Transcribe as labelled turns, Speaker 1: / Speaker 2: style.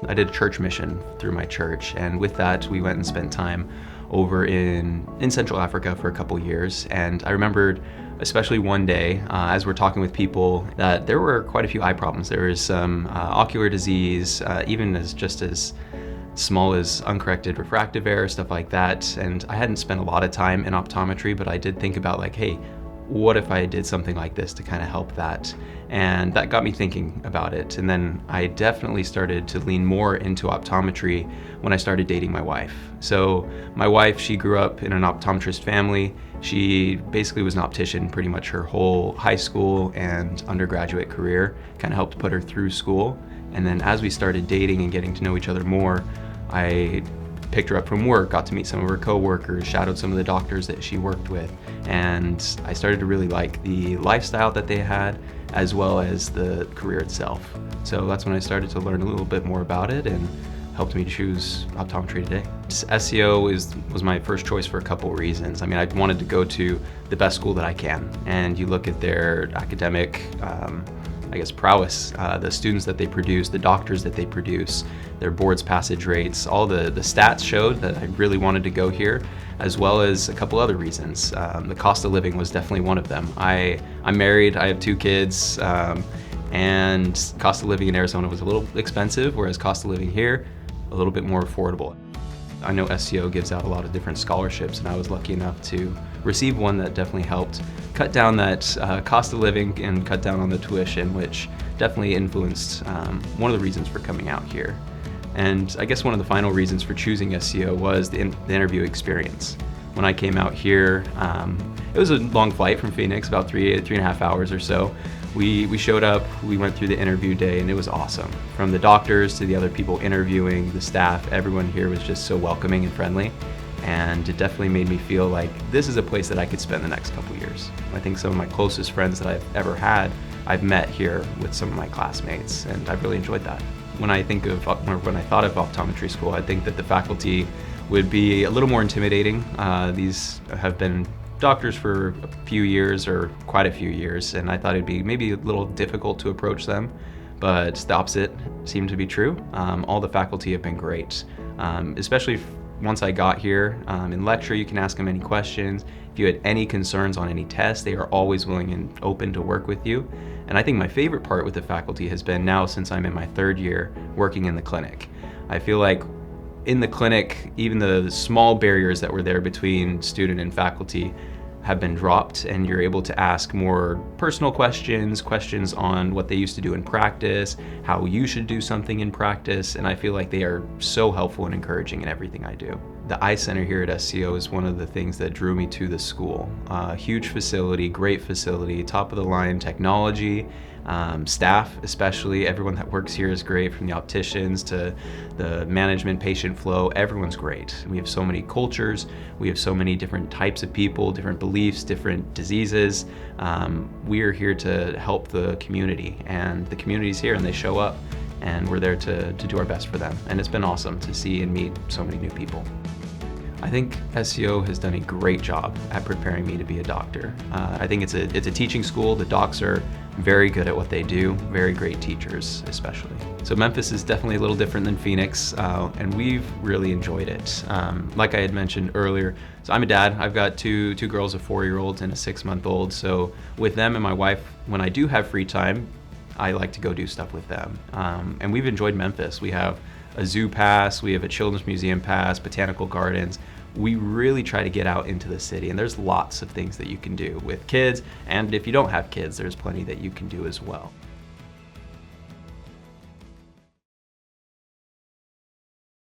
Speaker 1: I did a church mission through my church, and with that we went and spent time over in Central Africa for a couple years. And I remembered especially one day as we're talking with people that there were quite a few eye problems. There was some ocular disease, even as small as uncorrected refractive error, stuff like that. And I hadn't spent a lot of time in optometry, but I did think about like, hey, what if I did something like this to kind of help that? And that got me thinking about it. And then I definitely started to lean more into optometry when I started dating my wife. So my wife, she grew up in an optometrist family. She basically was an optician pretty much her whole high school and undergraduate career, kind of helped put her through school. And then as we started dating and getting to know each other more, I picked her up from work, got to meet some of her coworkers, shadowed some of the doctors that she worked with, and I started to really like the lifestyle that they had as well as the career itself. So that's when I started to learn a little bit more about it and helped me to choose optometry today. SEO was my first choice for a couple of reasons. I mean, I wanted to go to the best school that I can, and you look at their academic prowess, the students that they produce, the doctors that they produce, their boards passage rates, all the stats showed that I really wanted to go here, as well as a couple other reasons. The cost of living was definitely one of them. I'm married, I have 2 kids, and cost of living in Arizona was a little expensive, whereas cost of living here, a little bit more affordable. I know SEO gives out a lot of different scholarships, and I was lucky enough to receive one that definitely helped cut down that cost of living and cut down on the tuition, which definitely influenced one of the reasons for coming out here. And I guess one of the final reasons for choosing SEO was the interview experience. When I came out here, it was a long flight from Phoenix, about 3.5 hours or so. We showed up, we went through the interview day, and it was awesome. From the doctors to the other people interviewing, the staff, everyone here was just so welcoming and friendly. And it definitely made me feel like this is a place that I could spend the next couple years. I think some of my closest friends that I've ever had, I've met here with some of my classmates, and I've really enjoyed that. When I thought of optometry school, I think that the faculty would be a little more intimidating. These have been doctors for a few years, or quite a few years, and I thought it'd be maybe a little difficult to approach them, but the opposite seemed to be true. All the faculty have been great, especially once I got here. In lecture, you can ask them any questions. If you had any concerns on any tests, they are always willing and open to work with you. And I think my favorite part with the faculty has been now, since I'm in my 3rd year working in the clinic. I feel like in the clinic, even the small barriers that were there between student and faculty have been dropped, and you're able to ask more personal questions on what they used to do in practice, how you should do something in practice, and I feel like they are so helpful and encouraging in everything I do. The Eye Center here at SCO is one of the things that drew me to the school. Huge facility, great facility, top of the line technology, staff especially. Everyone that works here is great, from the opticians to the management, patient flow, everyone's great. We have so many cultures, we have so many different types of people, different beliefs, different diseases. We are here to help the community, and the community's here and they show up, and we're there to do our best for them. And it's been awesome to see and meet so many new people. I think SCO has done a great job at preparing me to be a doctor. I think it's a teaching school. The docs are very good at what they do, very great teachers especially. So Memphis is definitely a little different than Phoenix, and we've really enjoyed it. Like I had mentioned earlier, so I'm a dad. I've got two girls, a 4-year-old and a 6-month-old. So with them and my wife, when I do have free time, I like to go do stuff with them. And we've enjoyed Memphis. We have a zoo pass, we have a children's museum pass, botanical gardens. We really try to get out into the city, and there's lots of things that you can do with kids, and if you don't have kids, there's plenty that you can do as well.